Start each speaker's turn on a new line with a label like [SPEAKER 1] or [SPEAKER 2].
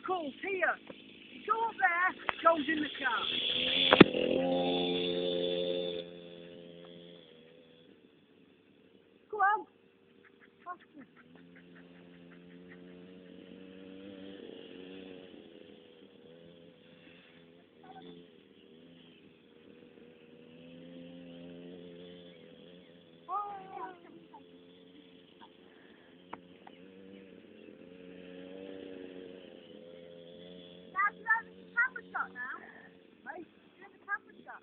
[SPEAKER 1] circles here. You go up there, goes in the car. Go on. Faster. Camera shot now. Mate, you're in the camera shot.